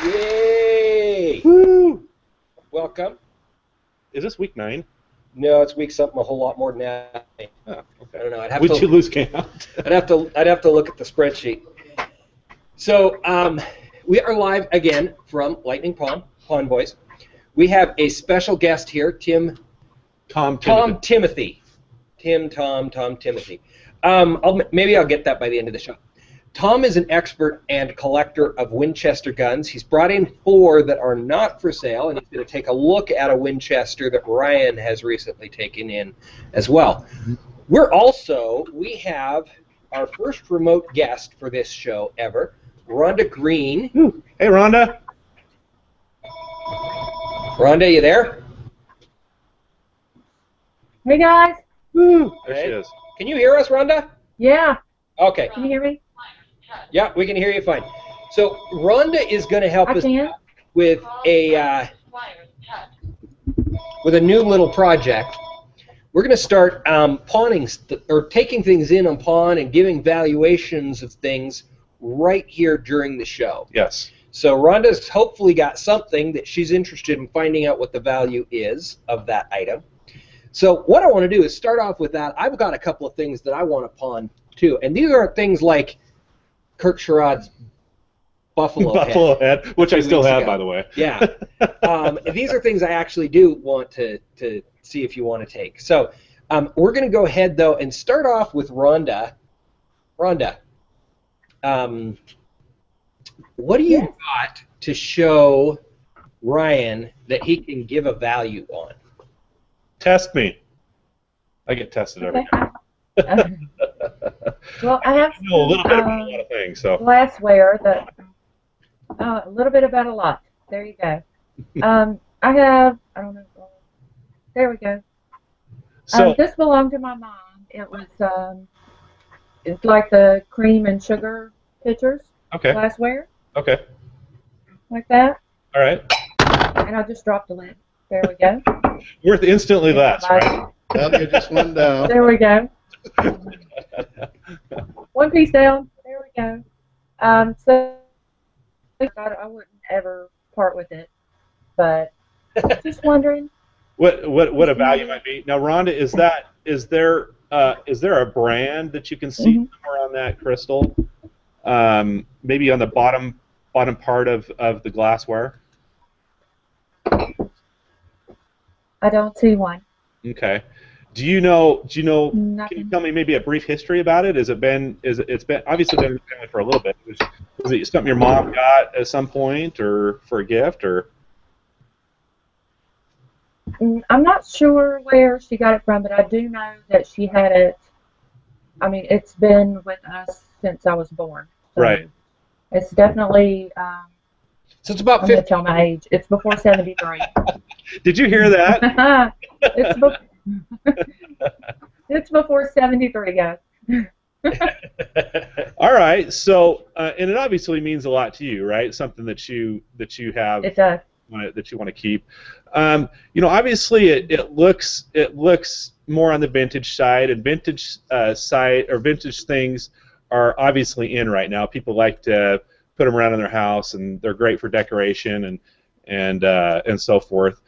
Yay! Woo! Welcome. Is this week 9? No, it's week something a whole lot more than that. Oh, okay. I don't know. I'd have Would to. you lose count? I'd have to look at the spreadsheet. So we are live again from Lightning Pond Boys. We have a special guest here, Tim Timothy. Maybe I'll get that by the end of the show. Tom is an expert and collector of Winchester guns. He's brought in 4 that are not for sale, and he's going to take a look at a Winchester that Ryan has recently taken in as well. We have our first remote guest for this show ever, Rhonda Green. Ooh. Hey, Rhonda. Rhonda, you there? Hey, guys. Woo. There she is. Can you hear us, Rhonda? Yeah. Okay. Can you hear me? Yeah, we can hear you fine. So Rhonda is going to help us with a new little project. We're going to start pawning or taking things in on pawn and giving valuations of things right here during the show. Yes. So Rhonda's hopefully got something that she's interested in finding out what the value is of that item. So what I want to do is start off with that. I've got a couple of things that I want to pawn too, and these aren't things like Kirk Sherrod's Buffalo Head, which I still have, by the way. Yeah. These are things I actually do want to see if you want to take. So we're going to go ahead, though, and start off with Rhonda. Rhonda, what do you got to show Ryan that he can give a value on? Test me. I get tested every day. Well, I have a little bit about a lot of things. So glassware that a little bit about a lot. There you go. I don't know. There we go. So this belonged to my mom. It was it's like the cream and sugar pitchers. Okay. Glassware. Okay. Like that. All right. And I just dropped the lid. There we go. Worth instantly less, right? Okay, just one down. There we go. One piece down. There we go. So I wouldn't ever part with it, but just wondering what a value might be. Now, Rhonda, is there a brand that you can see somewhere on that crystal? Maybe on the bottom part of the glassware. I don't see one. Okay. Do you know? Nothing. Can you tell me maybe a brief history about it? It's been obviously been in the family for a little bit. Was it something your mom got at some point, or for a gift, or? I'm not sure where she got it from, but I do know that she had it. I mean, it's been with us since I was born. So right. It's definitely. So it's about 50. I'm going to tell my age. It's before 73. Did you hear that? It's before 73, guys. All right. So, and it obviously means a lot to you, right? Something that you have. It does. That you want to keep. Obviously, it looks more on the vintage side, and vintage vintage things are obviously in right now. People like to put them around in their house, and they're great for decoration and so forth.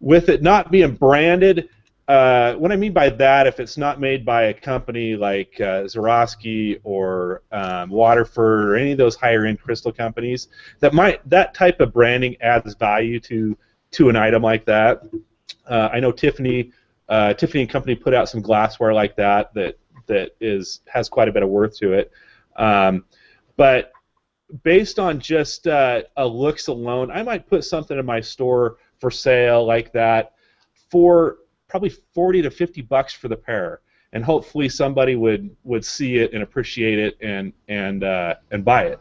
With it not being branded, what I mean by that, if it's not made by a company like Swarovski or Waterford or any of those higher-end crystal companies, that type of branding adds value to an item like that. I know Tiffany and Company put out some glassware like that has quite a bit of worth to it. But based on just looks alone, I might put something in my store for sale like that for probably $40 to $50 for the pair, and hopefully somebody would see it and appreciate it and buy it.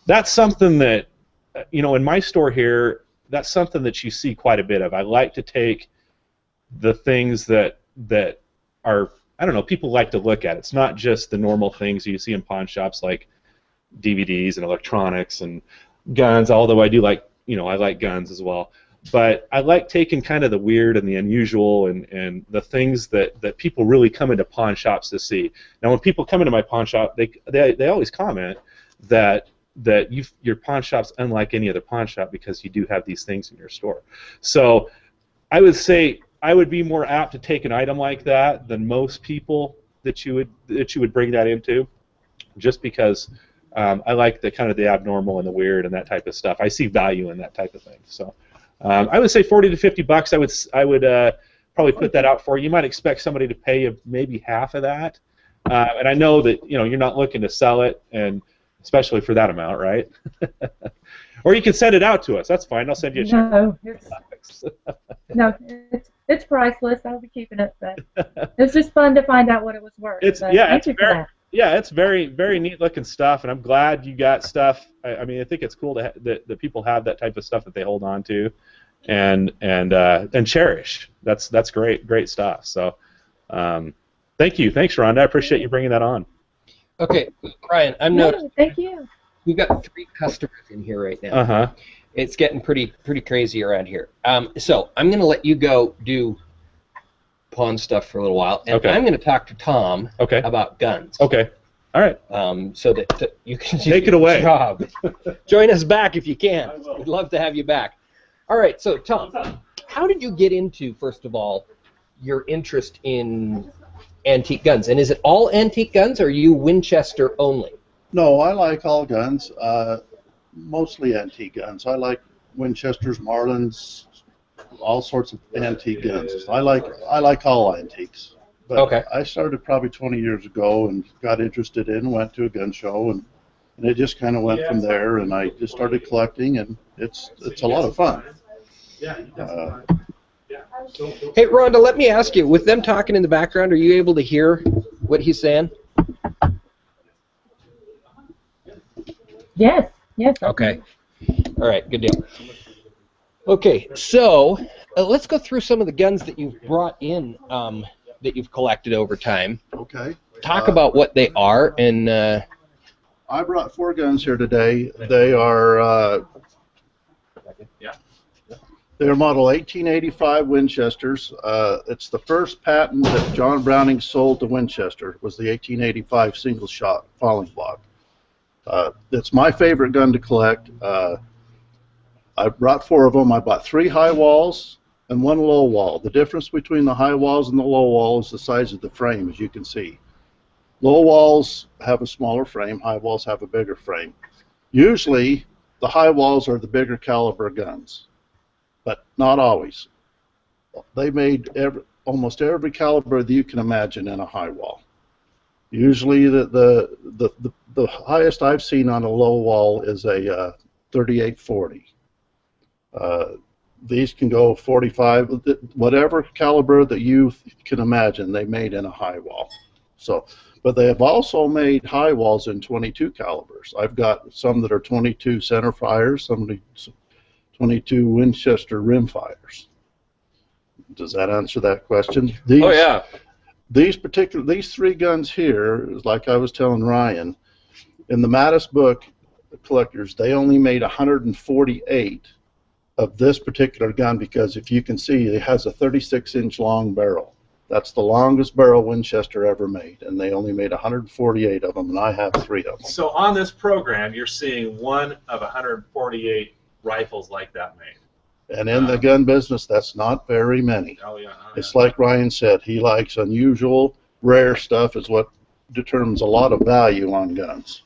That's something that in my store here, that's something that you see quite a bit of. I like to take the things that are, I don't know, people like to look at. It's not just the normal things you see in pawn shops like DVDs and electronics and guns, although I do like, I like guns as well. But I like taking kind of the weird and the unusual and the things that people really come into pawn shops to see. Now, when people come into my pawn shop, they always comment that that your pawn shop's unlike any other pawn shop because you do have these things in your store. So I would say I would be more apt to take an item like that than most people that you would bring that into, just because I like the kind of the abnormal and the weird and that type of stuff. I see value in that type of thing. So I would say $40 to $50. I would probably put that out for you. You might expect somebody to pay you maybe half of that, and I know that you're not looking to sell it, and especially for that amount, right? Or you can send it out to us. That's fine. I'll send you a check. No, it's priceless. I'll be keeping it. But it's just fun to find out what it was worth. It's very very neat looking stuff, and I'm glad you got stuff. I mean, I think it's cool that people have that type of stuff that they hold on to, and cherish. That's great stuff. So, thanks, Rhonda. I appreciate you bringing that on. Okay, Ryan, I'm noticing. Thank you. We've got 3 customers in here right now. Uh-huh. It's getting pretty crazy around here. So I'm going to let you go do pawn stuff for a little while, and I'm going to talk to Tom about guns. Okay. All right. So that you can take it away. Job. Join us back if you can. We'd love to have you back. All right. So Tom, how did you get into, first of all, your interest in antique guns? And is it all antique guns, or are you Winchester only? No, I like all guns. Mostly antique guns. I like Winchesters, Marlins, all sorts of antique guns. I like all antiques. But I started probably 20 years ago and got interested in, went to a gun show, and it just kind of went from there. And I just started collecting, and it's a lot of fun. Hey, Rhonda, let me ask you, with them talking in the background, are you able to hear what he's saying? Yes. Okay. All right, good deal. Okay, so let's go through some of the guns that you've brought in that you've collected over time. Okay. Talk about what they are, and I brought 4 guns here today. They are they're model 1885 Winchesters. It's the first patent that John Browning sold to Winchester. It was the 1885 single shot falling block. It's my favorite gun to collect. I brought 4 of them. I bought 3 high walls and 1 low wall. The difference between the high walls and the low wall is the size of the frame, as you can see. Low walls have a smaller frame. High walls have a bigger frame. Usually, the high walls are the bigger caliber guns, but not always. They made almost every caliber that you can imagine in a high wall. Usually, the highest I've seen on a low wall is a 3840. These can go 45, whatever caliber that you can imagine, they made in a high wall. So, but they have also made high walls in 22 calibers. I've got some that are 22 center fires, some 22 Winchester rim fires. Does that answer that question? Oh yeah. These 3 guns here, like I was telling Ryan, in the Mattis book, collectors, they only made 148 of this particular gun because if you can see, it has a 36-inch long barrel. That's the longest barrel Winchester ever made, and they only made 148 of them, and I have 3 of them. So on this program, you're seeing 1 of 148 rifles like that made. And in the gun business, that's not very many. Oh yeah. It's like Ryan said, he likes unusual, rare stuff is what determines a lot of value on guns,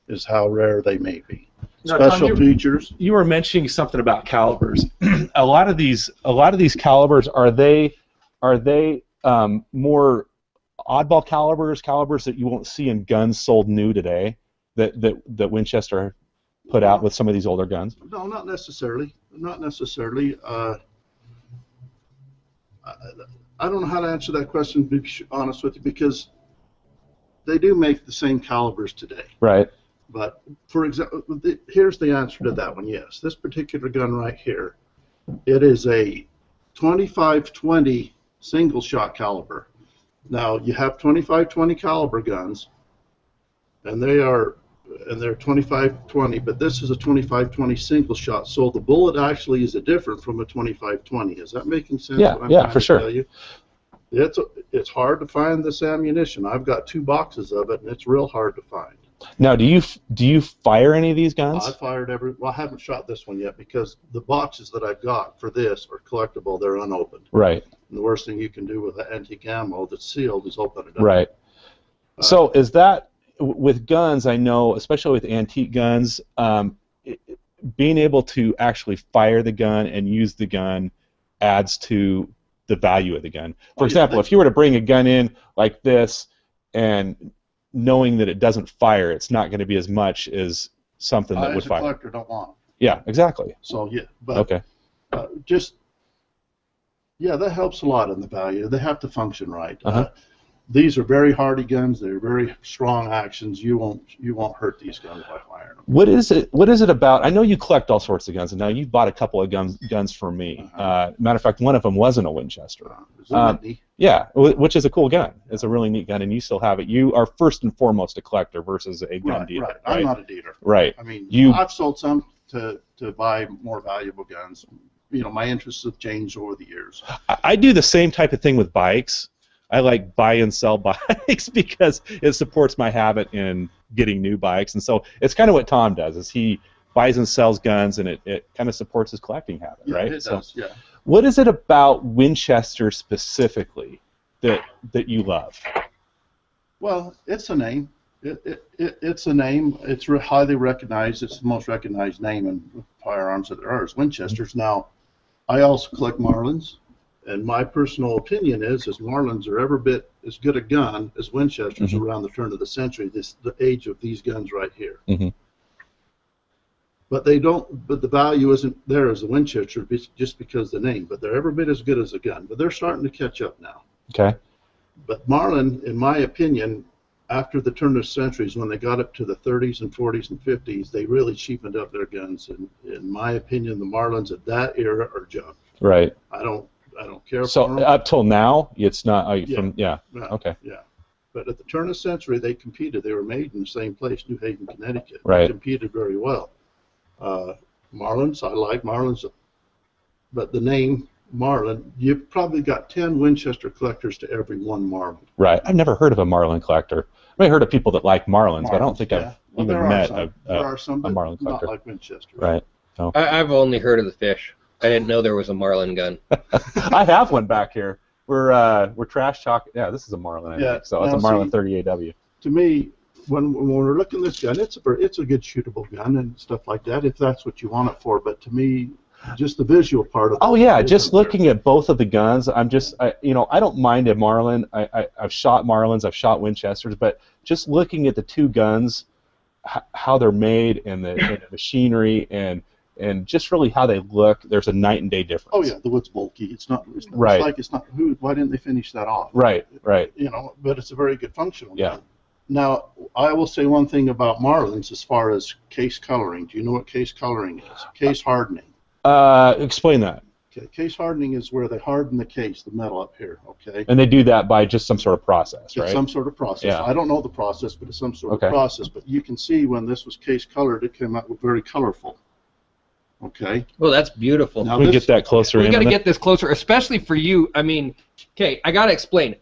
is how rare they may be. Now, Special Tom, features. You were mentioning something about calibers. a lot of these calibers, are they more oddball calibers that you won't see in guns sold new today that Winchester put out with some of these older guns? No, not necessarily. Not necessarily. I don't know how to answer that question, to be honest with you, because they do make the same calibers today. Right. But, for example, here's the answer to that one, yes. This particular gun right here, it is a 2520 single shot caliber. Now, you have 2520 caliber guns, and they're 2520, but this is a 2520 single shot, so the bullet actually is different from a 2520. Is that making sense? Yeah, what I'm yeah, trying for to sure. tell you? It's hard to find this ammunition. I've got 2 boxes of it, and it's real hard to find. Now, do you fire any of these guns? I fired well, I haven't shot this one yet because the boxes that I've got for this are collectible. They're unopened. Right. And the worst thing you can do with an antique ammo that's sealed is open it up. Right. So is that, with guns, I know, especially with antique guns, being able to actually fire the gun and use the gun adds to the value of the gun. For example, if you were to bring a gun in like this and knowing that it doesn't fire, it's not going to be as much as something that would fire. As a collector, don't want them. Yeah, exactly. So, yeah. But okay. That helps a lot in the value. They have to function right. These are very hardy guns. They're very strong actions. You won't hurt these guns by firing them. What is it about? I know you collect all sorts of guns, and now you've bought a couple of guns for me. Matter of fact, one of them wasn't a Winchester. Yeah, which is a cool gun. It's a really neat gun, and you still have it. You are first and foremost a collector versus a gun dealer. Right. I'm not a dealer. Right. I mean, I've sold some to buy more valuable guns. My interests have changed over the years. I do the same type of thing with bikes. I like buy and sell bikes because it supports my habit in getting new bikes, and so it's kind of what Tom does. Is he buys and sells guns, and it kind of supports his collecting habit, right? It does. Yeah. What is it about Winchester specifically that you love? Well, it's a name. It's a name. It's highly recognized. It's the most recognized name in firearms that there are is Winchesters. Now, I also collect Marlins. And my personal opinion is Marlins are every bit as good a gun as Winchesters around the turn of the century, the age of these guns right here. But the value isn't there as a Winchester just because of the name. But they're every bit as good as a gun. But they're starting to catch up now. Okay. But Marlin, in my opinion, after the turn of the centuries, when they got up to the 30s and 40s and 50s, they really cheapened up their guns. And in my opinion, the Marlins at that era are junk. Right. I don't care so for them. Up till now, it's not. Yeah. Okay. Yeah. But at the turn of the century, they competed. They were made in the same place, New Haven, Connecticut. Right. They competed very well. Marlins, I like Marlins, but the name Marlin, you've probably got 10 Winchester collectors to every one Marlin. Right. I've never heard of a Marlin collector. I've heard of people that like Marlins, but I don't think I've even met a Marlin collector. Not like Winchester. Right. So. I've only heard of the fish. I didn't know there was a Marlin gun. I have one back here. We're trash talking. Yeah, this is a Marlin. I think. So it's a Marlin 30 AW. To me, when we're looking at this gun, it's a good shootable gun and stuff like that, if that's what you want it for. But to me, just the visual part of it. Oh yeah, just looking at both of the guns, I don't mind a Marlin. I've shot Marlins, I've shot Winchesters, but just looking at the two guns, how they're made and the machinery and just really how they look, there's a night and day difference. Oh yeah, the wood's bulky. It's not. Right. It's not. Why didn't they finish that off? Right. But it's a very good functional gun. Now, I will say one thing about Marlins as far as case coloring. Do you know what case coloring is? Case hardening. Explain that. Okay, case hardening is where they harden the case, the metal up here, okay? And they do that by just some sort of process, right? It's some sort of process. Yeah. I don't know the process, but it's some sort of process. But you can see when this was case colored, it came out very colorful. Okay. Well, that's beautiful. Now we get that closer in. We got to get this closer, especially for you. I mean, okay, I got to explain.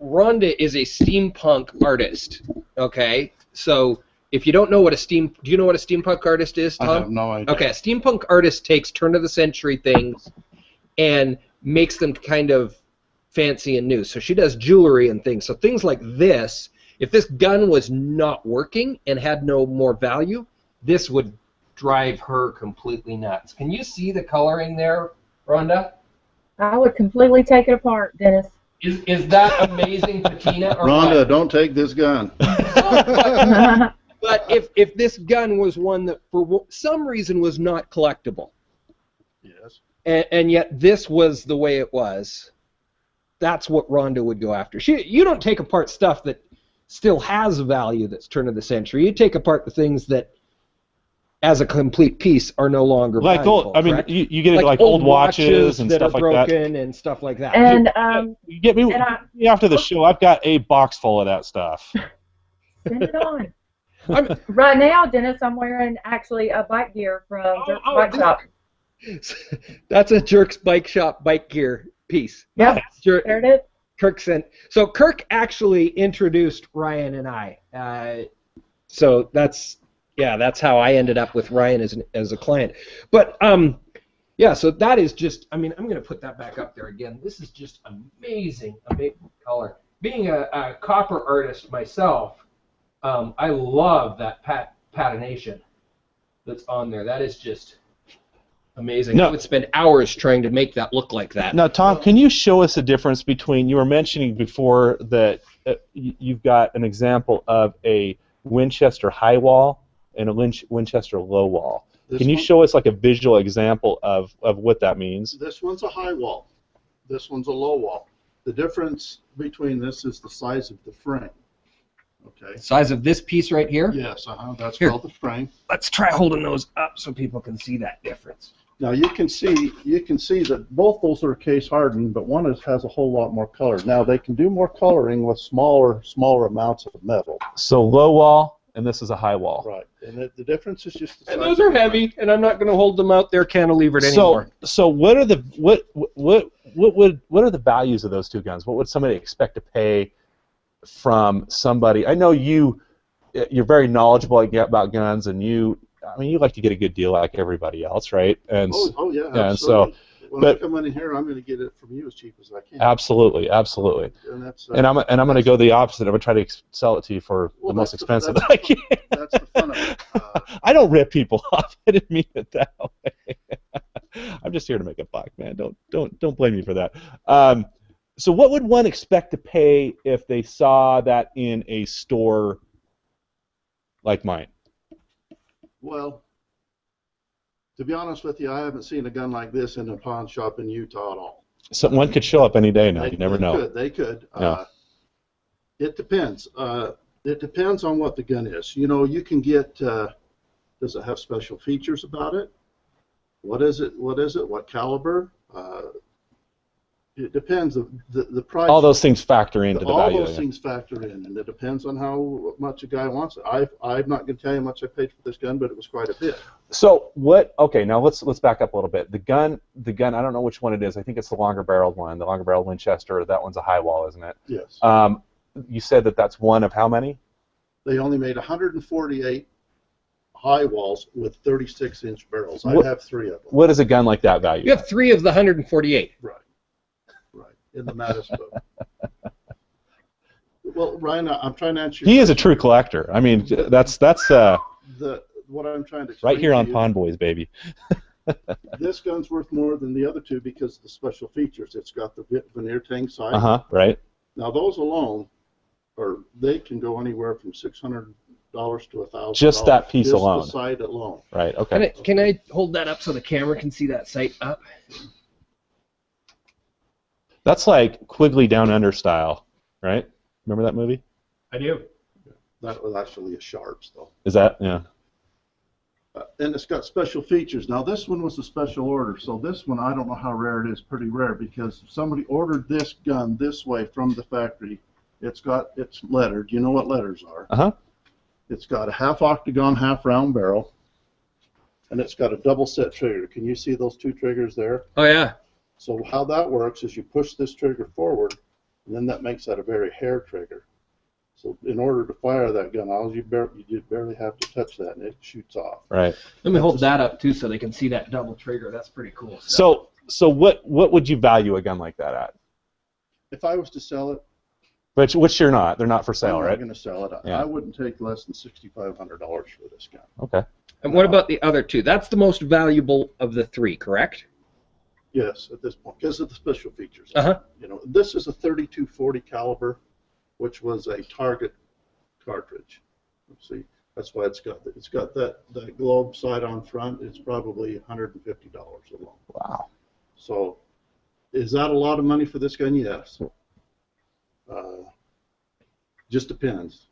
Rhonda is a steampunk artist. Okay, so if you don't know what do you know what a steampunk artist is, Tom? I have no idea. Okay, a steampunk artist takes turn of the century things and makes them kind of fancy and new. So she does jewelry and things. So things like this, if this gun was not working and had no more value, this would drive her completely nuts. Can you see the coloring there, Rhonda? I would completely take it apart, Dennis. Is that amazing, patina? Or Rhonda, what? don't take this gun. But if this gun was one that for some reason was not collectible, yes, and yet this was the way it was, that's what Rhonda would go after. You don't take apart stuff that still has value that's turn of the century. You take apart the things that, as a complete piece, are no longer like valuable, old. I mean, correct? you get it like old watches and that stuff are like that. broken and stuff like that. And you get me after the show. I've got a box full of that stuff. Send it on. Right now, Dennis, I'm wearing actually a bike gear from Jerk's Bike Shop. That's a Jerk's Bike Shop bike gear piece. Yep, there it is. Kirk sent. So Kirk actually introduced Ryan and I. So that's how I ended up with Ryan as a client. But yeah, so that is just, I mean, I'm going to put that back up there again. This is just amazing color. Being a copper artist myself, I love that patination that's on there. That is just amazing. I would spend hours trying to make that look like that. Now, Tom, can you show us the difference between, you were mentioning before that you've got an example of a Winchester high wall and a Winchester low wall. Can you show us like a visual example of what that means? This one's a high wall. This one's a low wall. The difference between this is the size of the frame. Okay. Size of this piece right here? Yes, that's called the frame. Let's try holding those up so people can see that difference. Now you can see that both those are case hardened, but one has a whole lot more color. Now they can do more coloring with smaller amounts of metal. So low wall, and this is a high wall. Right, and the difference is just the size. And those are heavy, and I'm not going to hold them out there cantilevered anymore. So what are the what are the values of those two guns? What would somebody expect to pay from somebody? I know you're very knowledgeable about guns, and you like to get a good deal like everybody else, right? And yeah, and absolutely. so when I come in here, I'm going to get it from you as cheap as I can. Absolutely. And that's and I'm going to go the opposite. I'm going to try to sell it to you for the most expensive that I can. That's the fun of it. I don't rip people off. I didn't mean it that way. I'm just here to make a buck, man. Don't blame me for that. So what would one expect to pay if they saw that in a store like mine? Well, to be honest with you, I haven't seen a gun like this in a pawn shop in Utah at all. So one could show up any day now. You never know. They could. Yeah. It depends. It depends on what the gun is. You can get. Does it have special features about it? What is it? What caliber? It depends. The price. All those things factor into the value. All those things factor in, and it depends on how much a guy wants it. I'm not going to tell you how much I paid for this gun, but it was quite a bit. So what? Okay, now let's back up a little bit. The gun. I don't know which one it is. I think it's the longer-barreled one. The longer-barreled Winchester. That one's a high wall, isn't it? Yes. You said that's one of how many? They only made 148 high walls with 36-inch barrels. I have 3 of them. What is a gun like that value? You have 3 of the 148. Right. In the Mattis book. Well, Ryan, I'm trying to answer. He is a true collector. I mean, that's what I'm trying to explain right here on you. Pawn Boys, baby. This gun's worth more than the other two because of the special features. It's got the veneer tang sight. Right. Now those alone, they can go anywhere from $600 to $1,000. Just that piece alone. Just the sight alone. Right. Okay. Can I hold that up so the camera can see that sight up? That's like Quigley Down Under style, right? Remember that movie? I do. That was actually a Sharps, though. Is that? Yeah. And it's got special features. Now, this one was a special order, so this one, I don't know how rare it is, pretty rare, because if somebody ordered this gun this way from the factory, it's lettered. You know what letters are. It's got a half octagon, half round barrel, and it's got a double set trigger. Can you see those 2 triggers there? Oh, yeah. So how that works is you push this trigger forward, and then that makes that a very hair trigger. So in order to fire that gun, you barely have to touch that, and it shoots off. Right. Let me hold that up too, so they can see that double trigger. That's pretty cool stuff. So what would you value a gun like that at? If I was to sell it, which you're not. They're not for sale, right? I'm not going to sell it. Yeah. I wouldn't take less than $6,500 for this gun. Okay. And what about the other 2? That's the most valuable of the 3, correct? Yes, at this point, because of the special features. This is a 3240 caliber, which was a Target cartridge. Let's see, that's why it's got that globe sight on front. It's probably $150 alone. Wow. So, is that a lot of money for this gun? Yes. Just depends,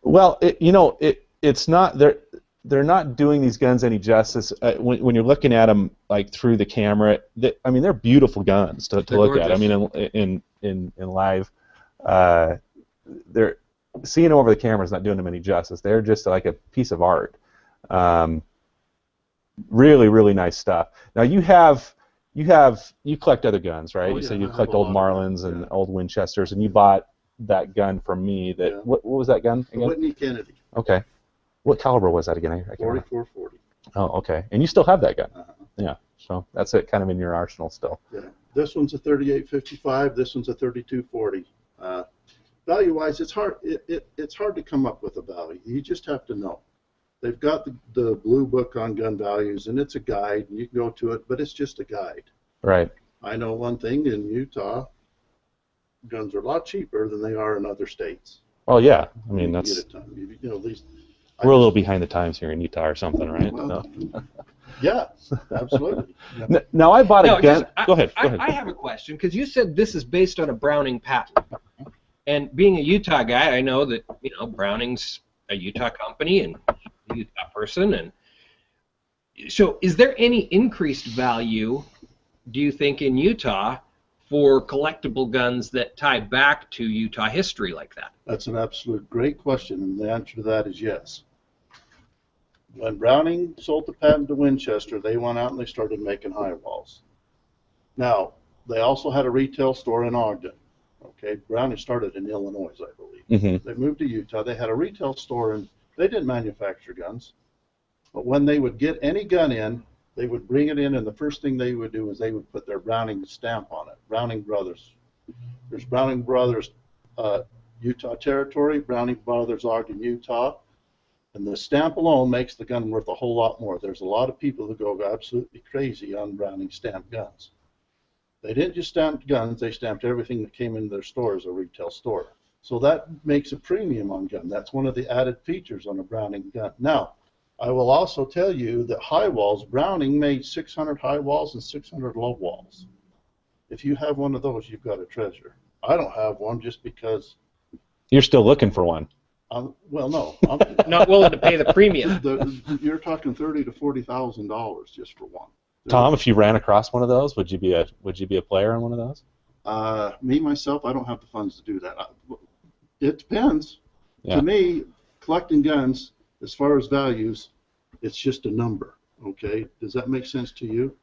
Well, it's not they're not doing these guns any justice. When you're looking at them like through the camera, they're beautiful guns to look at. I mean, in live, they're seeing them over the camera is not doing them any justice. They're just like a piece of art. Really, really nice stuff. Now you collect other guns, right? Oh, yeah, So you I collect have a old lot of Marlins them, and yeah. old Winchesters, and you bought that gun from me. That Yeah. what was that gun The again? Whitney Kennedy, Okay. What caliber was that again? I can't remember. 4440. Oh, okay. And you still have that gun? Uh-huh. Yeah. So that's it, kind of in your arsenal still. Yeah. This one's a 3855. This one's a 3240. Value-wise, it's hard. It's hard to come up with a value. You just have to know. They've got the blue book on gun values, and it's a guide, and you can go to it, but it's just a guide. Right. I know one thing, in Utah, guns are a lot cheaper than they are in other states. Well, yeah. I mean, You that's get a ton. You know, these. we're a little behind the times here in Utah or something, right? Well, No. Yeah, absolutely. Yeah. Now I bought a No, gun. just, Go ahead. Go ahead. I have a question, because you said this is based on a Browning patent. And being a Utah guy, I know that, Browning's a Utah company and a Utah person. And so is there any increased value, do you think, in Utah for collectible guns that tie back to Utah history like that? That's an absolute great question, and the answer to that is yes. When Browning sold the patent to Winchester, they went out and they started making high walls. Now, they also had a retail store in Ogden. Okay, Browning started in Illinois, I believe. Mm-hmm. They moved to Utah. They had a retail store, and they didn't manufacture guns. But when they would get any gun in, they would bring it in, and the first thing they would do is they would put their Browning stamp on it. Browning Brothers. There's Browning Brothers Utah Territory, Browning Brothers Ogden, Utah. And the stamp alone makes the gun worth a whole lot more. There's a lot of people who go absolutely crazy on Browning stamped guns. They didn't just stamp guns, they stamped everything that came into their store as a retail store. So that makes a premium on gun. That's one of the added features on a Browning gun. Now, I will also tell you that high walls, Browning made 600 high walls and 600 low walls. If you have one of those, you've got a treasure. I don't have one just because... You're still looking for one. Well, no. Not willing to pay the premium. You're talking $30,000 to $40,000 just for one. Tom, if you ran across one of those, would you be a player on one of those? Me myself, I don't have the funds to do that. It depends. Yeah. To me, collecting guns, as far as values, it's just a number. Okay, does that make sense to you?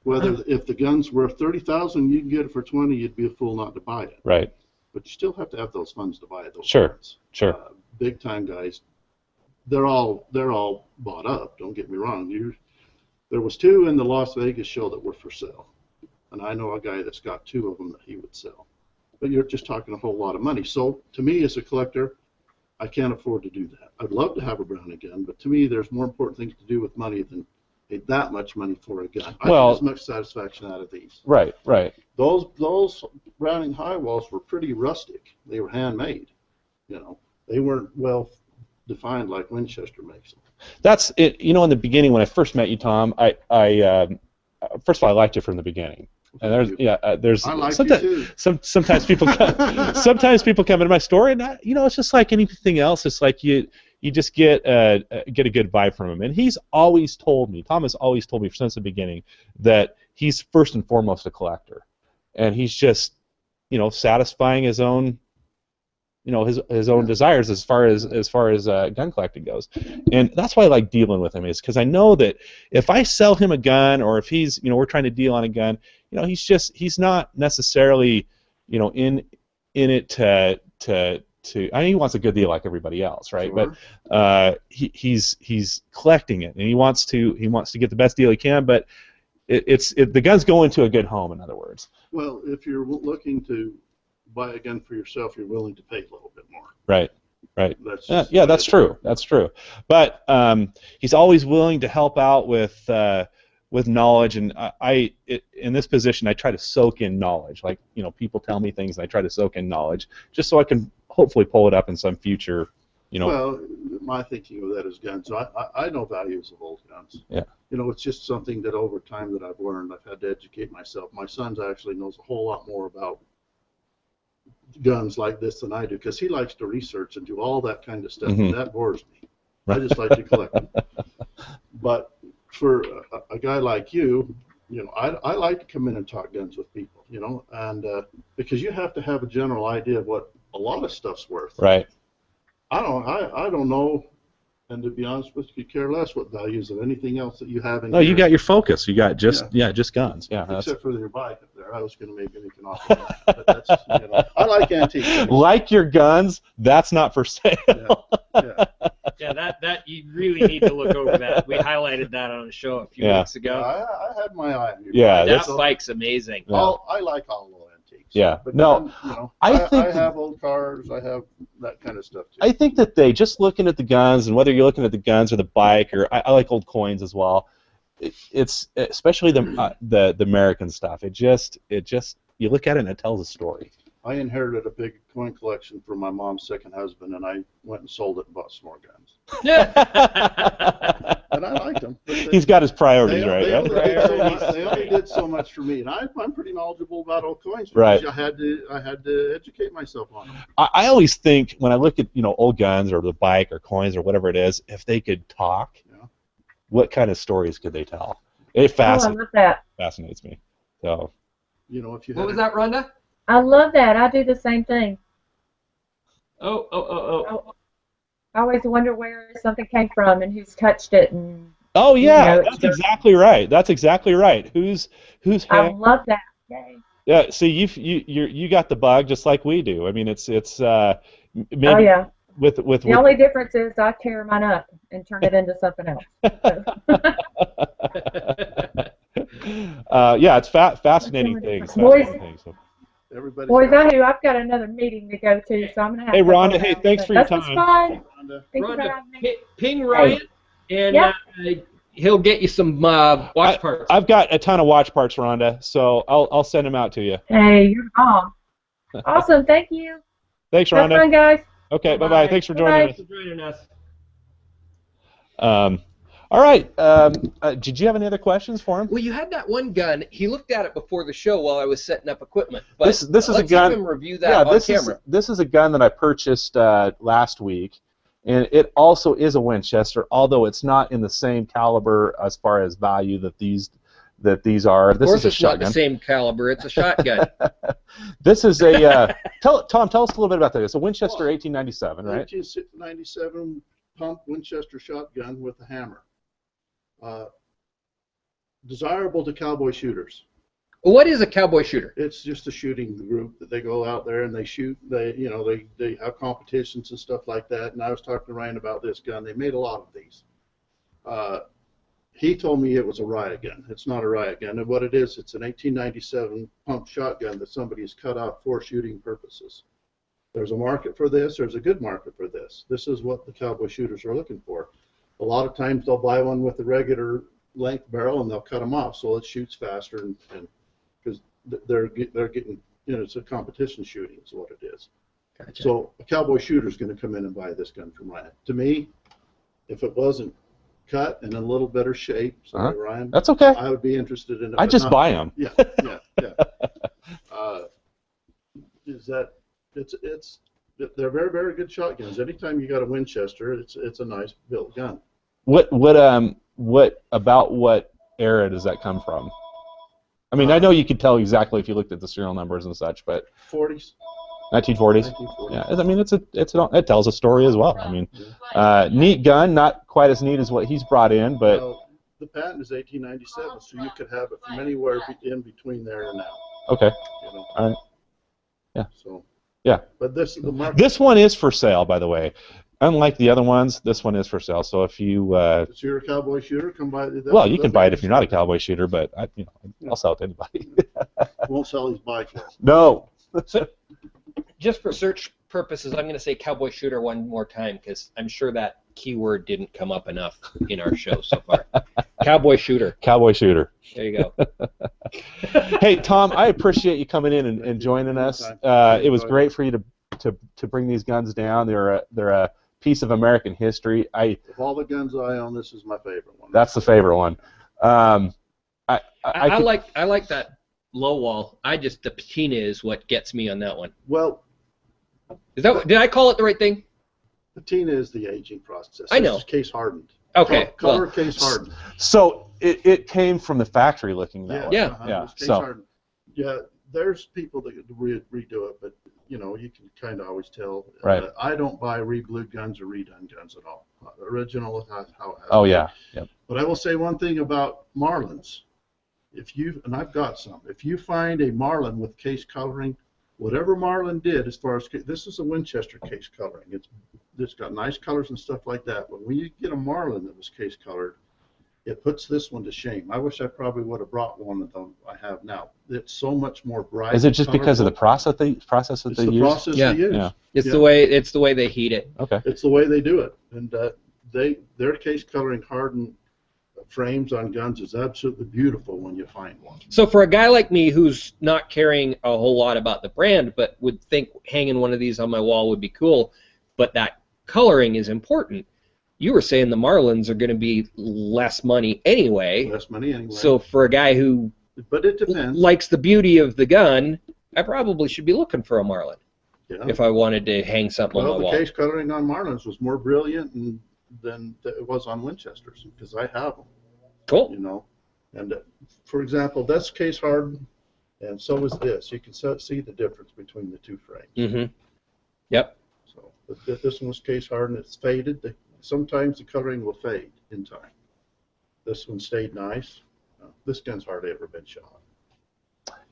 Whether if the gun's worth $30,000, you can get it for $20,000, you'd be a fool not to buy it. Right. But you still have to have those funds to buy those. Sure. Guns. Sure. Big time guys, they're all bought up. Don't get me wrong. There was 2 in the Las Vegas show that were for sale, and I know a guy that's got 2 of them that he would sell. But you're just talking a whole lot of money. So to me, as a collector, I can't afford to do that. I'd love to have a Browning gun, but to me, there's more important things to do with money than pay that much money for a gun. I get as much satisfaction out of these. Right. Right. Those Browning high walls were pretty rustic. They were handmade. They weren't well defined like Winchester makes them. That's it. In the beginning when I first met you, Tom, I first of all, I liked you from the beginning. And there's I like sometimes, you too. sometimes people come into my store, and it's just like anything else. It's like you just get a good vibe from him. And Tom has always told me since the beginning that he's first and foremost a collector, and he's just satisfying his own his own desires as far as gun collecting goes. And that's why I like dealing with him, is because I know that if I sell him a gun, or if he's we're trying to deal on a gun, he's not necessarily in it to I mean, he wants a good deal like everybody else, right? Sure. But he's collecting it, and he wants to get the best deal he can, but the gun's going to a good home, in other words. Well, if you're looking to buy a gun for yourself, you're willing to pay a little bit more. Right. That's true. That's true. But he's always willing to help out with knowledge, and in this position, I try to soak in knowledge. Like people tell me things, and I try to soak in knowledge just so I can hopefully pull it up in some future. Well, my thinking of that is guns. So I know values of old guns. Yeah. It's just something that over time that I've learned. I've had to educate myself. My son actually knows a whole lot more about guns like this than I do, because he likes to research and do all that kind of stuff, Mm-hmm. and that bores me. I just like to collect them. But for a guy like you, I like to come in and talk guns with people, and because you have to have a general idea of what a lot of stuff's worth. Right. I don't know And to be honest with you, care less what values of anything else that you have in No, here. you got your focus. You got just just guns. Yeah, Except for your bike up there. I was going to maybe make an offer on that. But that's, you know, I like antique things. Like your guns, that's not for sale. Yeah, that you really need to look over that. We highlighted that on a show a few weeks ago. I had my eye on you. Yeah, that bike's amazing. I like all low antiques. Yeah, But no, then, you know, I think I have old cars. I have that kind of stuff too. I think that they just looking at the guns, and whether you're looking at the guns or the bike, or I like old coins as well. It's especially the American stuff. It just you look at it and it tells a story. I inherited a big coin collection from my mom's second husband, and I went and sold it and bought some more guns. And I liked them. He's got his priorities right. They only did so much for me, and I'm pretty knowledgeable about old coins. Right. I had to educate myself on them. I always think when I look at old guns or the bike or coins or whatever it is, if they could talk, what kind of stories could they tell? It fascinates me. So. You know, if you what was that, Rhonda? I love that. I do the same thing. Oh. I always wonder where something came from and who's touched it. And oh yeah, that's exactly right. That's exactly right. Who's I love that. Yay. Yeah. See, you got the bug just like we do. I mean, it's maybe. Oh yeah. With the only difference is I tear mine up and turn it into something else. Yeah, it's fascinating things. Boys, I've got another meeting to go to, so I'm gonna have to. Hey, Rhonda. Hey, thanks for your time. That's fine. Rhonda, ping Ryan, and he'll get you some watch parts. I've got a ton of watch parts, Rhonda, so I'll send them out to you. Hey, you're on. Awesome. Thank you. Thanks, Rhonda. Have fun, guys. Okay. Bye-bye. Thanks for joining us. All right. Did you have any other questions for him? Well, you had that one gun. He looked at it before the show while I was setting up equipment. But this is a gun. Let's have him review that on camera. This is a gun that I purchased last week, and it also is a Winchester, although it's not in the same caliber as far as value that these are. Of course, it's not the same caliber. It's a shotgun. This is a Tom. Tell us a little bit about that. It's a Winchester 1897, right? 1897 pump Winchester shotgun with a hammer. Desirable to cowboy shooters. What is a cowboy shooter? It's just a shooting group that they go out there and they shoot. They have competitions and stuff like that. And I was talking to Ryan about this gun. They made a lot of these. He told me it was a riot gun. It's not a riot gun. And what it is, it's an 1897 pump shotgun that somebody has cut out for shooting purposes. There's a market for this. There's a good market for this. This is what the cowboy shooters are looking for. A lot of times they'll buy one with a regular length barrel and they'll cut them off so it shoots faster, and because they're getting, it's a competition shooting is what it is. Gotcha. So a cowboy shooter is going to come in and buy this gun from Ryan. To me, if it wasn't cut and in a little better shape, Ryan, that's okay. I would be interested in it. I just buy them. Yeah. They're very, very good shotguns. Anytime you got a Winchester, it's a nice built gun. What about what era does that come from? I mean, I know you could tell exactly if you looked at the serial numbers and such, but 40s. 1940s. Yeah, I mean, it tells a story as well. I mean, neat gun, not quite as neat as what he's brought in, but the patent is 1897, so you could have it from anywhere in between there and now. Okay. All right. Yeah. So. Yeah. But this one is for sale, by the way. Unlike the other ones, this one is for sale. So if you if you're a cowboy shooter, come buy it. Well, you can buy it if you're not a cowboy shooter, but I'll sell it to anybody. Won't sell his bike. No. So, just for search purposes, I'm going to say cowboy shooter one more time because I'm sure that keyword didn't come up enough in our show so far. Cowboy shooter. Cowboy shooter. There you go. Hey, Tom, I appreciate you coming in and joining us. It was great for you to bring these guns down. They're a piece of American history. Of all the guns I own, this is my favorite one. That's the favorite one. I like that low wall. The patina is what gets me on that one. Well, did I call it the right thing? Patina is the aging process. I know. It's case hardened. Okay. Color case hardened. So it came from the factory looking that way. Yeah. Case hardened. Yeah. there's people that redo it, but you know, you can kind of always tell. Right. I don't buy reblued guns or redone guns at all. Original is how it has Oh to be. yeah. Yep. But I will say one thing about Marlins. If you, and I've got some, if you find a Marlin with case coloring, whatever Marlin did as far as, this is a Winchester case coloring. It's got nice colors and stuff like that. But when you get a Marlin that was case colored, it puts this one to shame. I wish I probably would have brought one of them I have now. It's so much more bright. Is it just because of the process that they use? It's the process Yeah. they use. Yeah. It's the way they heat it. Okay. It's the way they do it, and their case coloring hardened frames on guns is absolutely beautiful when you find one. So for a guy like me who's not caring a whole lot about the brand, but would think hanging one of these on my wall would be cool, but that coloring is important. You were saying the Marlins are going to be less money anyway. Less money anyway. So for a guy who but it depends. likes the beauty of the gun, I probably should be looking for a Marlin Yeah. if I wanted to hang something on Well, my the wall. case coloring on Marlins was more brilliant than it was on Winchesters, because I have them, Cool. you know. And for example, that's case hardened, and so is this. You can see the difference between the two frames. Mm-hmm. Yep. So this one was case hardened. It's faded. Sometimes the coloring will fade in time. This one stayed nice. This gun's hardly ever been shot.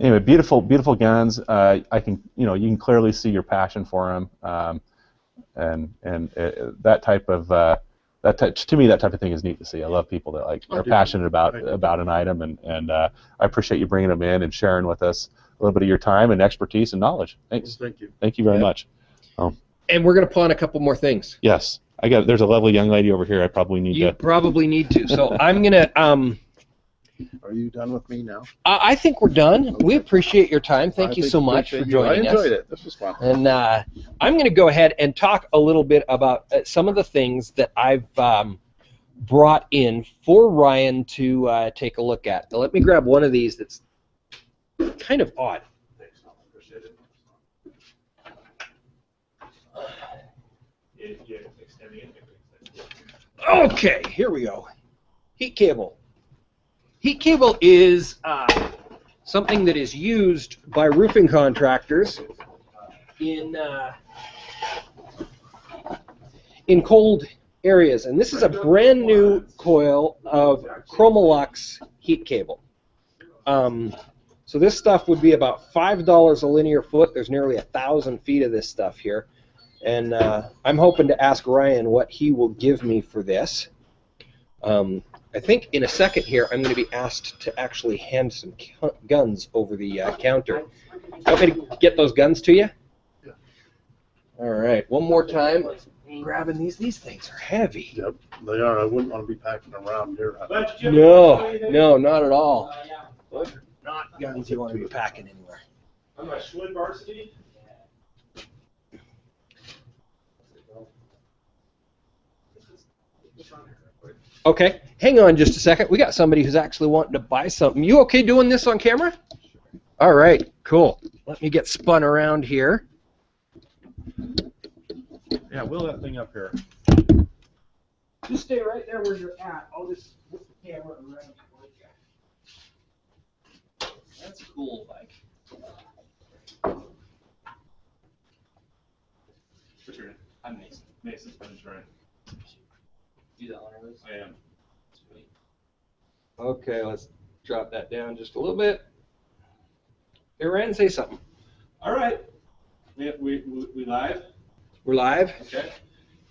Anyway, beautiful, beautiful guns. I can, you can clearly see your passion for them, and that type of to me, that type of thing is neat to see. I love people that are passionate about an item, and I appreciate you bringing them in and sharing with us a little bit of your time and expertise and knowledge. Thanks. Well, thank you. Thank you very much. And we're going to pawn a couple more things. Yes, there's a lovely young lady over here. I probably need to. You probably need to. So I'm going to. Are you done with me now? I think we're done. Okay. We appreciate your time. Thank you so much for joining us. I enjoyed it. This was fun. And I'm going to go ahead and talk a little bit about some of the things that I've brought in for Ryan to take a look at. Now, let me grab one of these that's kind of odd. Thanks, Tom. Appreciate it. Okay, here we go. Heat cable. Heat cable is something that is used by roofing contractors in cold areas, and this is a brand new coil of Chromolux heat cable. So this stuff would be about $5 a linear foot. There's nearly 1,000 feet of this stuff here, and I'm hoping to ask Ryan what he will give me for this. I think in a second here I'm going to be asked to actually hand some guns over the counter. You want me to get those guns to you? Yeah. All right, one more time. Grabbing these. These things are heavy. Yep, they are. I wouldn't want to be packing around here. No, not at all. Those are not guns you want to be packing anywhere. I'm a Schwinn Varsity. Okay, hang on just a second. We got somebody who's actually wanting to buy something. You okay doing this on camera? All right, cool. Let me get spun around here. Yeah, wheel that thing up here. Just stay right there where you're at. I'll just move the camera around for you. That's a cool bike. What's your name? I'm Mason. Mason. Right. Do the honors. I am. Sweet. Okay, let's drop that down just a little bit. Hey, Ryan, say something. All right. We live? We're live. Okay.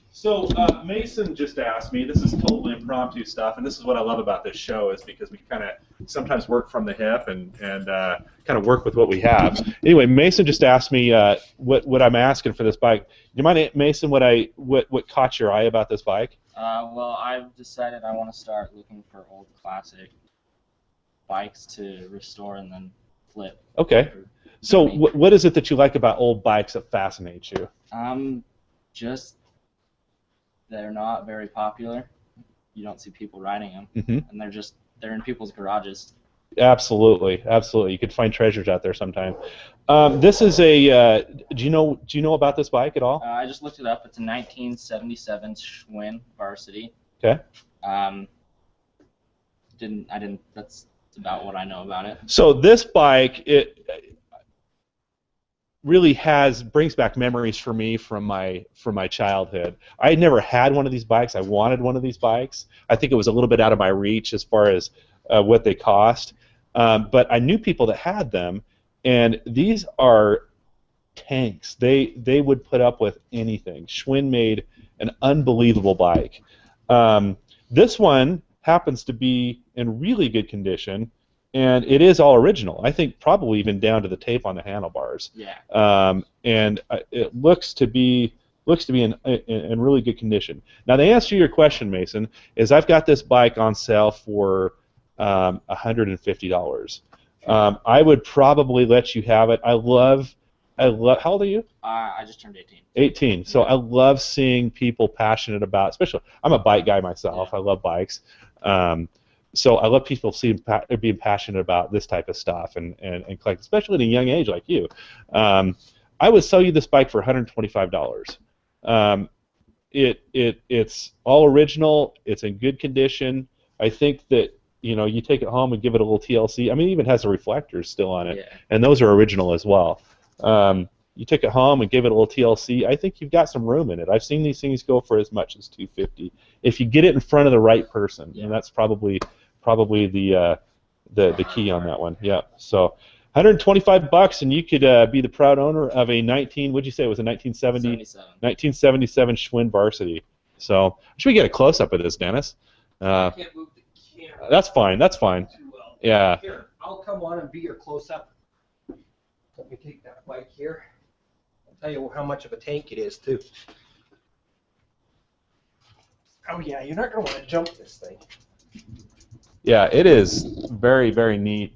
So Mason just asked me, this is totally impromptu stuff, and this is what I love about this show is because we kind of sometimes work from the hip and kind of work with what we have. Anyway, Mason just asked me what I'm asking for this bike. Do you mind, Mason, what caught your eye about this bike? Well, I've decided I want to start looking for old classic bikes to restore and then flip. Okay. So what is it that you like about old bikes that fascinates you? Just they're not very popular. You don't see people riding them, and they're in people's garages. Absolutely, absolutely. You could find treasures out there sometime. This is a. Do you know about this bike at all? I just looked it up. It's a 1977 Schwinn Varsity. Okay. That's about what I know about it. So this bike, really brings back memories for me from my childhood. I had never had one of these bikes. I wanted one of these bikes. I think it was a little bit out of my reach as far as what they cost, but I knew people that had them, and these are tanks. They would put up with anything. Schwinn made an unbelievable bike. This one happens to be in really good condition, and it is all original. I think probably even down to the tape on the handlebars. Yeah. And it looks to be in really good condition. Now, the answer to your question, Mason, is I've got this bike on sale for $150. I would probably let you have it. I love. How old are you? I just turned 18. 18. So I love seeing people passionate about, especially, I'm a bike guy myself. Yeah. I love bikes. So I love people being passionate about this type of stuff and collect, especially at a young age like you. I would sell you this bike for $125. It's all original. It's in good condition. I think that you take it home and give it a little TLC. I mean, it even has the reflectors still on it, and those are original as well. You take it home and give it a little TLC. I think you've got some room in it. I've seen these things go for as much as $250 if you get it in front of the right person, and that's probably the key on that one. Yeah. So $125, and you could be the proud owner of a what'd you say it was a 1977 Schwinn Varsity. So should we get a close up of this, Dennis? I can't move the camera. That's fine. That's fine. Too well. Yeah. Here, I'll come on and be your close up. Let me take that bike here. I'll tell you how much of a tank it is too. Oh yeah, you're not going to want to jump this thing. Yeah, it is very, very neat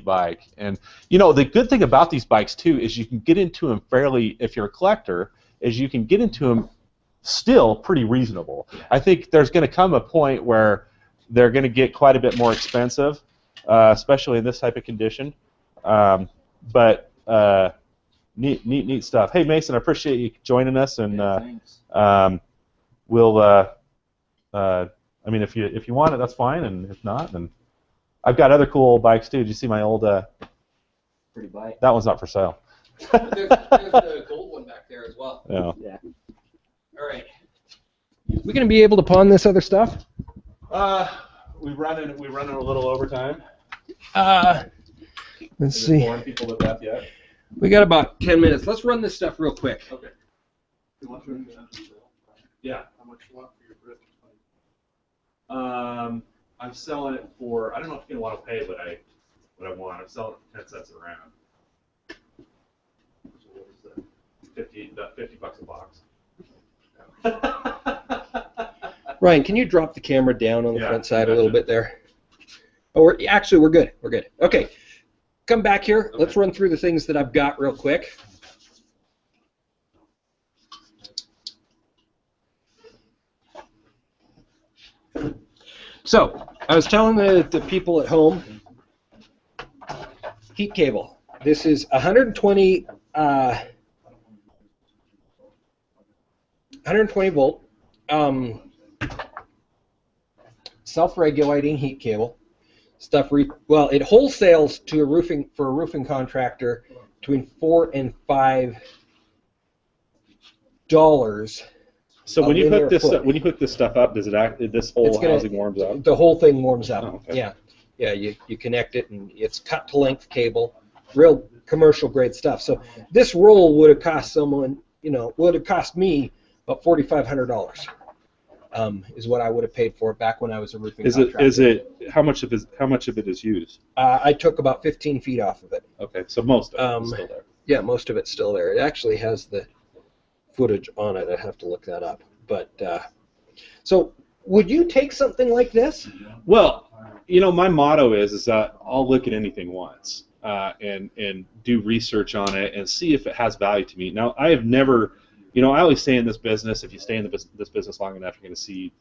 bike. And the good thing about these bikes too is you can get into them fairly, if you're a collector, is you can get into them still pretty reasonable. I think there's going to come a point where they're going to get quite a bit more expensive, especially in this type of condition. But neat stuff. Hey Mason, I appreciate you joining us, and we'll. I mean, if you want it, that's fine, and if not, then I've got other cool old bikes too. Did you see my old? Pretty bike. That one's not for sale. There's the gold one back there as well. Yeah. All right. We gonna be able to pawn this other stuff? We running a little overtime. Let's see. Boring people with that yet? We got about 10 minutes. Let's run this stuff real quick. Okay. Yeah. How much you want for your Brit? I'm selling it for. I don't know if you're gonna want to pay what I want. I'm selling it for 10 cents a round. So what is that? $50 a box. Ryan, can you drop the camera down on the front side a little gotcha. bit there? Oh, we're good. We're good. Okay. Come back here. Let's run through the things that I've got real quick. So, I was telling the people at home, heat cable. This is 120 volt, self-regulating heat cable. Well, it wholesales to a roofing contractor between $4 and $5. So when you hook this stuff up, does this whole housing warms up? The whole thing warms up. Oh, okay. Yeah. You connect it, and it's cut to length cable, real commercial grade stuff. So this roll would have cost me about $4,500. Is what I would have paid for it back when I was a roofing contractor. How much of it is used? I took about 15 feet off of it. Okay, so most of it is still there. Yeah, most of it's still there. It actually has the footage on it. I have to look that up. But so, would you take something like this? Well, my motto is that I'll look at anything once and do research on it and see if it has value to me. Now, I have never. I always say in this business, if you stay in this business long enough, you're going to see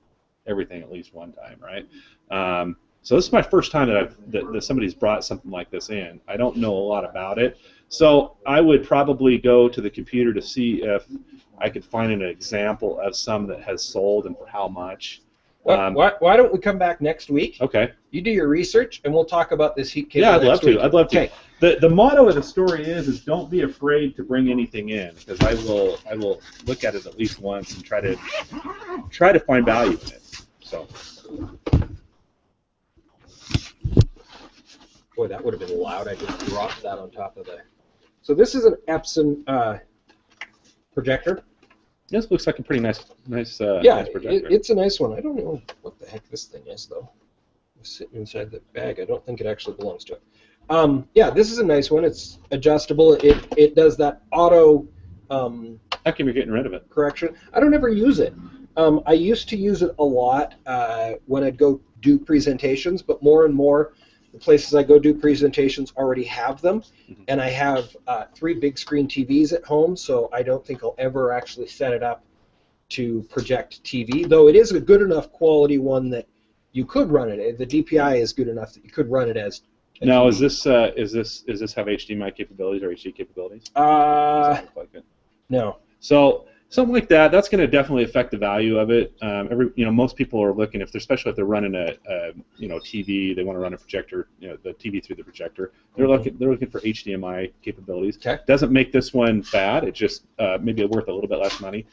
everything at least one time, right? So this is my first time that somebody's brought something like this in. I don't know a lot about it, so I would probably go to the computer to see if I could find an example of some that has sold and for how much. Why don't we come back next week? Okay. You do your research, and we'll talk about this heat cable. Yeah, I'd love week. to. I'd love to. Okay. The motto of the story is don't be afraid to bring anything in, because I will look at it at least once and try to find value in it. So. Boy, that would have been loud. I just dropped that on top of the. So this is an Epson projector. This looks like a pretty nice nice projector. It's a nice one. I don't know what the heck this thing is though. It's sitting inside the bag. I don't think it actually belongs to it. Yeah, this is a nice one. It's adjustable. It does that auto. How come you're getting rid of it? Correction. I don't ever use it. I used to use it a lot when I'd go do presentations, but more and more the places I go do presentations already have them, and I have 3 big screen TVs at home, so I don't think I'll ever actually set it up to project TV, though it is a good enough quality one that you could run it. The DPI is good enough that you could run it as a now, TV. is this have HDMI capabilities or HD capabilities? Uh, look like it? no. So something like that, that's going to definitely affect the value of it. Most people are looking, especially if they're running a TV, they want to run a projector, the TV through the projector. They're looking for HDMI capabilities. Okay. Doesn't make this one bad. It just maybe worth a little bit less money.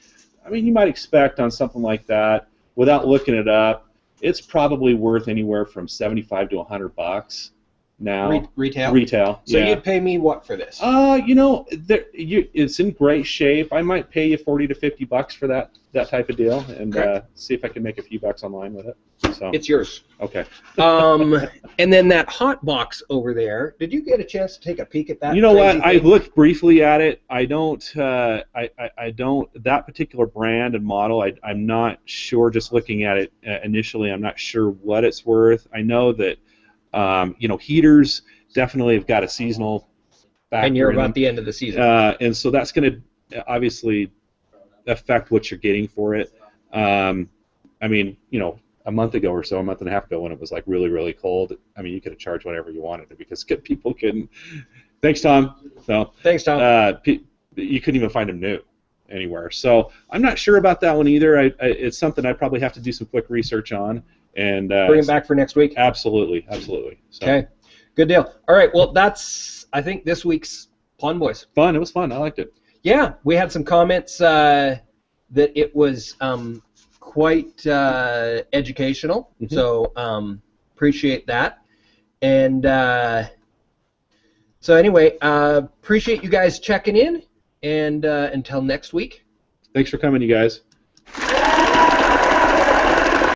I mean, you might expect on something like that, without looking it up, it's probably worth anywhere from $75 to $100 now. Retail? Retail. So yeah. you'd pay me what for this? It's in great shape. I might pay you $40 to $50 for that type of deal, and see if I can make a few bucks online with it. So it's yours. Okay. And then that hot box over there. Did you get a chance to take a peek at that? You know what? thing? I looked briefly at it. I don't. I don't. That particular brand and model. I'm not sure. Just looking at it initially, I'm not sure what it's worth. I know that. Heaters definitely have got a seasonal factor. And you're in about them. the end of the season. And so that's going to obviously affect what you're getting for it. A month ago or so, a month and a half ago, when it was like really, really cold, you could have charged whatever you wanted because people couldn't. Thanks, Tom. So thanks, Tom. You couldn't even find them new anywhere. So I'm not sure about that one either. It's something I probably have to do some quick research on. And bring it back for next week? Absolutely. So. Okay, good deal. All right, well, that's, I think, this week's Pond Boys. Fun. It was fun. I liked it. Yeah, we had some comments that it was quite educational, so appreciate that. And so anyway, appreciate you guys checking in, and until next week. Thanks for coming, you guys.